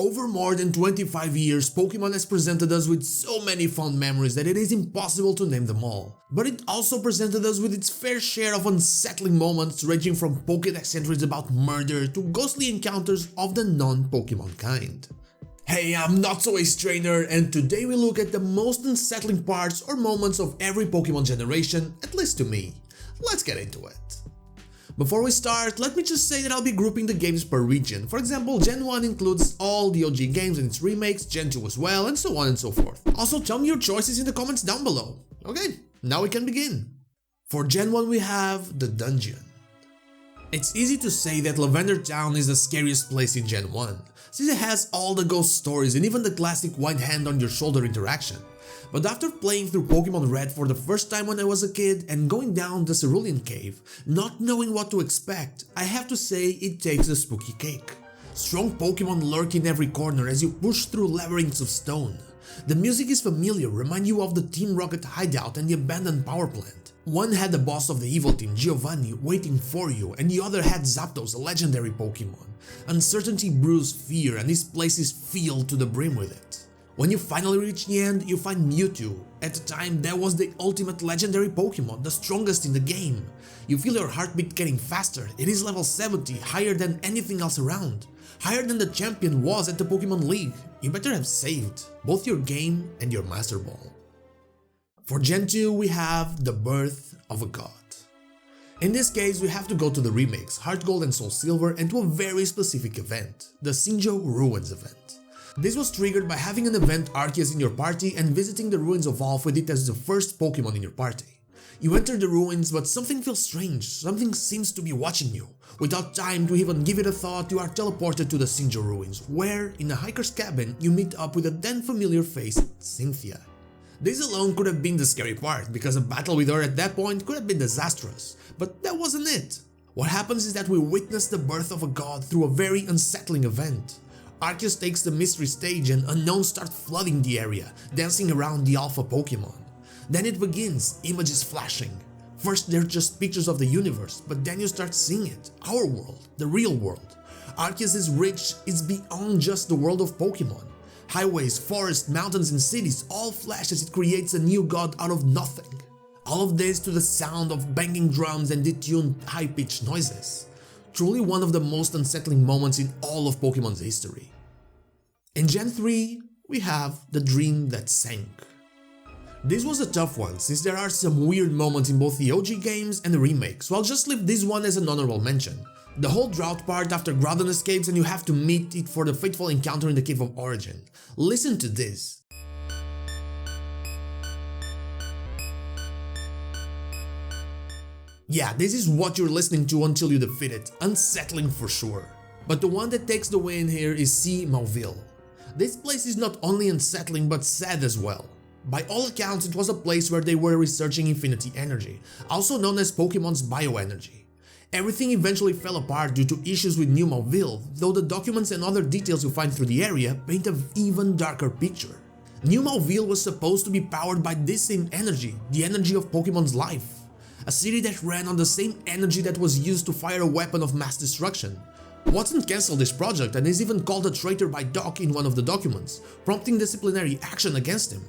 Over more than 25 years, Pokemon has presented us with so many fond memories that it is impossible to name them all. But it also presented us with its fair share of unsettling moments, ranging from Pokédex entries about murder to ghostly encounters of the non-Pokemon kind. Hey, I'm Not So Ace Trainer, and today we look at the most unsettling parts or moments of every Pokemon generation, at least to me. Let's get into it. Before we start, let me just say that I'll be grouping the games per region. For example, Gen 1 includes all the OG games and its remakes, Gen 2 as well, and so on and so forth. Also, tell me your choices in the comments down below. Okay, now we can begin. For Gen 1 we have the Dungeon. It's easy to say that Lavender Town is the scariest place in Gen 1, since it has all the ghost stories and even the classic white hand on your shoulder interaction. But after playing through Pokemon Red for the first time when I was a kid and going down the Cerulean Cave, not knowing what to expect, I have to say it takes a spooky cake. Strong Pokemon lurk in every corner as you push through labyrinths of stone. The music is familiar, remind you of the Team Rocket hideout and the abandoned power plant. One had the boss of the evil team, Giovanni, waiting for you, and the other had Zapdos, a legendary Pokemon. Uncertainty brews fear, and this place is filled to the brim with it. When you finally reach the end, you find Mewtwo. At the time, that was the ultimate legendary Pokemon, the strongest in the game. You feel your heartbeat getting faster, it is level 70, higher than anything else around. Higher than the champion was at the Pokemon League. You better have saved both your game and your Master Ball. For Gen 2, we have the birth of a god. In this case, we have to go to the remakes, Heart Gold and Soul Silver, and to a very specific event, the Sinjoh Ruins event. This was triggered by having an event Arceus in your party and visiting the ruins of Alph with it as the first Pokemon in your party. You enter the ruins, but something feels strange, something seems to be watching you. Without time to even give it a thought, you are teleported to the Sinjoh ruins, where, in a hiker's cabin, you meet up with a then familiar face, Cynthia. This alone could have been the scary part, because a battle with her at that point could have been disastrous, but that wasn't it. What happens is that we witness the birth of a god through a very unsettling event. Arceus takes the mystery stage and unknowns start flooding the area, dancing around the alpha Pokemon. Then it begins, images flashing. First they're just pictures of the universe, but then you start seeing it, our world, the real world. Arceus' reach is beyond just the world of Pokemon. Highways, forests, mountains and cities all flash as it creates a new god out of nothing. All of this to the sound of banging drums and detuned high-pitched noises. Truly one of the most unsettling moments in all of Pokemon's history. In Gen 3, we have the Dream That Sank. This was a tough one since there are some weird moments in both the OG games and the remakes, so I'll just leave this one as an honorable mention. The whole drought part after Groudon escapes and you have to meet it for the fateful encounter in the Cave of Origin. Listen to this. Yeah, this is what you're listening to until you defeat it, unsettling for sure. But the one that takes the win here is C. Mauville. This place is not only unsettling but sad as well. By all accounts, it was a place where they were researching infinity energy, also known as Pokemon's bioenergy. Everything eventually fell apart due to issues with New Mauville, though the documents and other details you find through the area paint an even darker picture. New Mauville was supposed to be powered by this same energy, the energy of Pokemon's life. A city that ran on the same energy that was used to fire a weapon of mass destruction. Watson cancelled this project and is even called a traitor by Doc in one of the documents, prompting disciplinary action against him.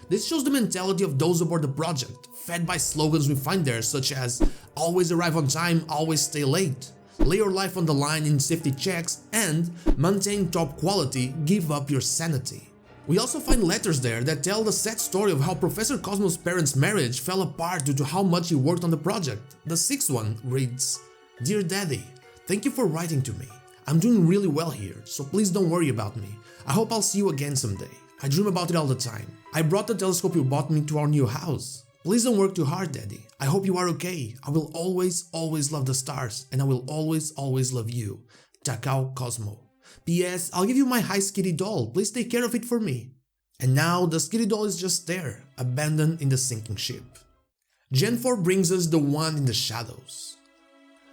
This shows the mentality of those aboard the project, fed by slogans we find there such as always arrive on time, always stay late, lay your life on the line in safety checks, and maintain top quality, give up your sanity. We also find letters there that tell the sad story of how Professor Cosmo's parents' marriage fell apart due to how much he worked on the project. The sixth one reads, Dear Daddy, thank you for writing to me. I'm doing really well here, so please don't worry about me. I hope I'll see you again someday. I dream about it all the time. I brought the telescope you bought me to our new house. Please don't work too hard, Daddy. I hope you are okay. I will always love the stars, and I will always love you. Takao Cosmo. P.S. I'll give you my High Skitty doll, please take care of it for me. And now the Skitty doll is just there, abandoned in the sinking ship. Gen 4 brings us the one in the shadows.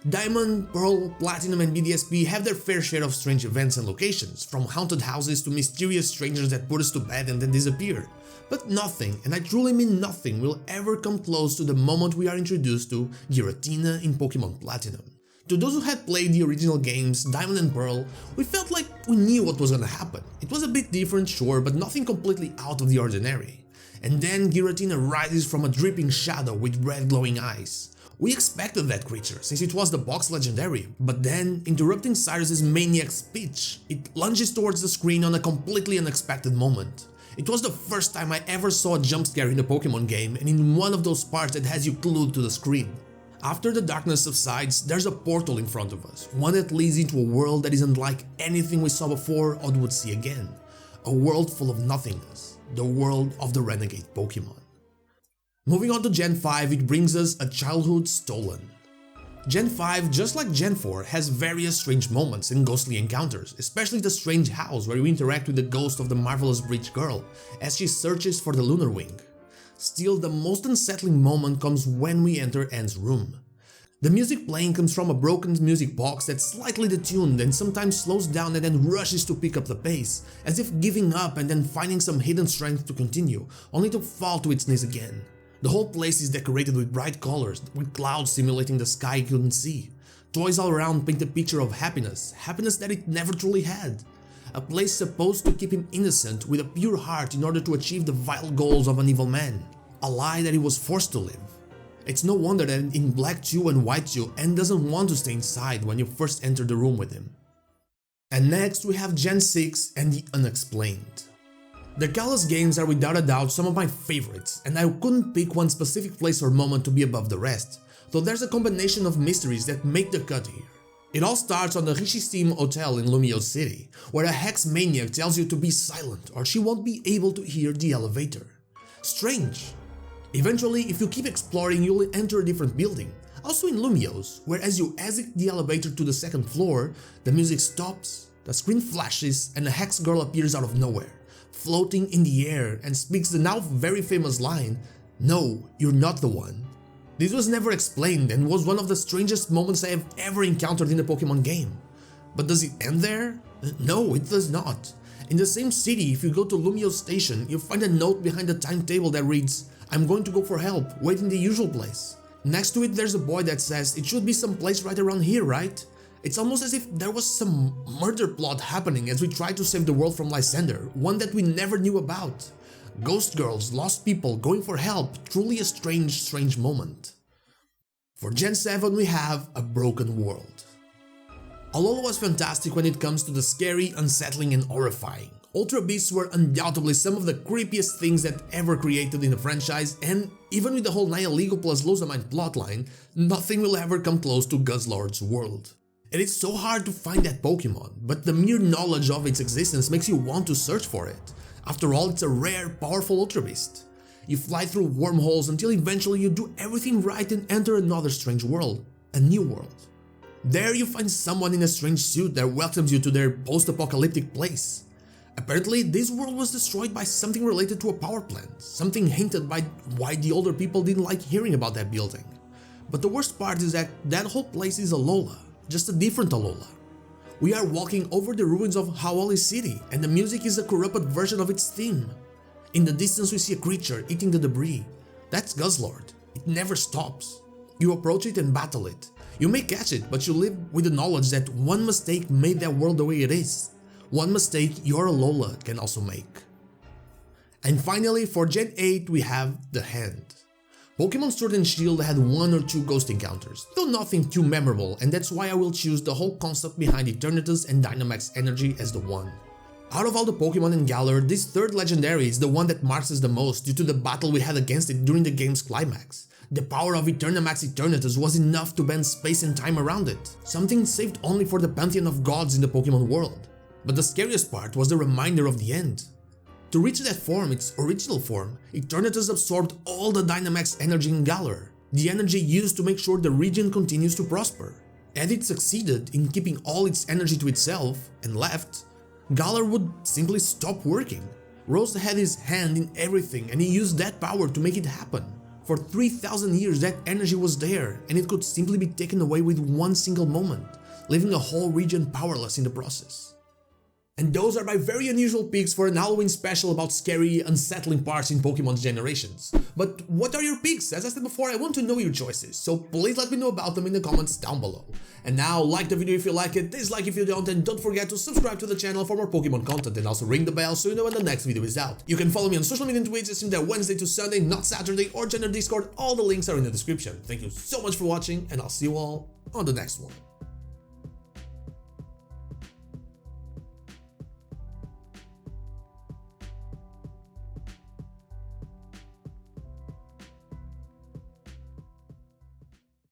Diamond, Pearl, Platinum and BDSP have their fair share of strange events and locations, from haunted houses to mysterious strangers that put us to bed and then disappear. But nothing, and I truly mean nothing, will ever come close to the moment we are introduced to Giratina in Pokemon Platinum. To those who had played the original games, Diamond and Pearl, we felt like we knew what was gonna happen. It was a bit different, sure, but nothing completely out of the ordinary. And then Giratina rises from a dripping shadow with red glowing eyes. We expected that creature, since it was the box legendary, but then, interrupting Cyrus's maniac speech, it lunges towards the screen on a completely unexpected moment. It was the first time I ever saw a jump scare in a Pokemon game, and in one of those parts that has you glued to the screen. After the darkness subsides, there's a portal in front of us, one that leads into a world that is unlike anything we saw before or would see again. A world full of nothingness, the world of the renegade Pokemon. Moving on to Gen 5, it brings us a childhood stolen. Gen 5, just like Gen 4, has various strange moments and ghostly encounters, especially the strange house where we interact with the ghost of the marvelous Breach Girl as she searches for the Lunar Wing. Still, the most unsettling moment comes when we enter Henn's room. The music playing comes from a broken music box that's slightly detuned and sometimes slows down and then rushes to pick up the pace, as if giving up and then finding some hidden strength to continue, only to fall to its knees again. The whole place is decorated with bright colors, with clouds simulating the sky you couldn't see. Toys all around paint a picture of happiness that it never truly had. A place supposed to keep him innocent with a pure heart in order to achieve the vile goals of an evil man. A lie that he was forced to live. It's no wonder that in Black 2 and White 2, Hoenn doesn't want to stay inside when you first enter the room with him. And next we have Gen 6 and the Unexplained. The Kalos games are without a doubt some of my favorites, and I couldn't pick one specific place or moment to be above the rest, though there's a combination of mysteries that make the cut here. It all starts on the Rishisim Hotel in Lumio City, where a hex maniac tells you to be silent or she won't be able to hear the elevator. Strange. Eventually, if you keep exploring, you'll enter a different building, also in Lumio's, where as you exit the elevator to the second floor, the music stops, the screen flashes, and a hex girl appears out of nowhere, floating in the air, and speaks the now very famous line, "No, you're not the one." This was never explained and was one of the strangest moments I have ever encountered in a Pokemon game. But does it end there? No, it does not. In the same city, if you go to Lumio Station, you'll find a note behind the timetable that reads, "I'm going to go for help, wait in the usual place." Next to it there's a boy that says it should be some place right around here, right? It's almost as if there was some murder plot happening as we try to save the world from Lysander, one that we never knew about. Ghost girls, lost people, going for help, truly a strange moment. For Gen 7 we have A Broken World. Alola was fantastic when it comes to the scary, unsettling and horrifying. Ultra Beasts were undoubtedly some of the creepiest things that ever created in the franchise, and even with the whole Nihilego plus Lozamine plotline, nothing will ever come close to Guzzlord's world. It is so hard to find that Pokemon, but the mere knowledge of its existence makes you want to search for it. After all, it's a rare, powerful Ultra Beast. You fly through wormholes until eventually you do everything right and enter another strange world, a new world. There you find someone in a strange suit that welcomes you to their post-apocalyptic place. Apparently, this world was destroyed by something related to a power plant, something hinted by why the older people didn't like hearing about that building. But the worst part is that that whole place is Alola, just a different Alola. We are walking over the ruins of Hawali City, and the music is a corrupted version of its theme. In the distance we see a creature eating the debris. That's Guzzlord. It never stops. You approach it and battle it. You may catch it, but you live with the knowledge that one mistake made that world the way it is. One mistake your Alola can also make. And finally, for Gen 8 we have The Hand. Pokemon Sword and Shield had one or two ghost encounters, though nothing too memorable, and that's why I will choose the whole concept behind Eternatus and Dynamax Energy as the one. Out of all the Pokemon in Galar, this third legendary is the one that marks us the most due to the battle we had against it during the game's climax. The power of Eternamax Eternatus was enough to bend space and time around it, something saved only for the pantheon of gods in the Pokemon world. But the scariest part was the reminder of the end. To reach that form, its original form, Eternatus absorbed all the Dynamax energy in Galar, the energy used to make sure the region continues to prosper. Had it succeeded in keeping all its energy to itself and left, Galar would simply stop working. Rose had his hand in everything and he used that power to make it happen. For 3,000 years that energy was there and it could simply be taken away with one single moment, leaving a whole region powerless in the process. And those are my very unusual picks for an Halloween special about scary, unsettling parts in Pokémon Generations. But what are your picks? As I said before, I want to know your choices, so please let me know about them in the comments down below. And now, like the video if you like it, dislike if you don't, and don't forget to subscribe to the channel for more Pokémon content, and also ring the bell so you know when the next video is out. You can follow me on social media and Twitch, I stream there Wednesday to Sunday, not Saturday, or join our Discord, all the links are in the description. Thank you so much for watching, and I'll see you all on the next one.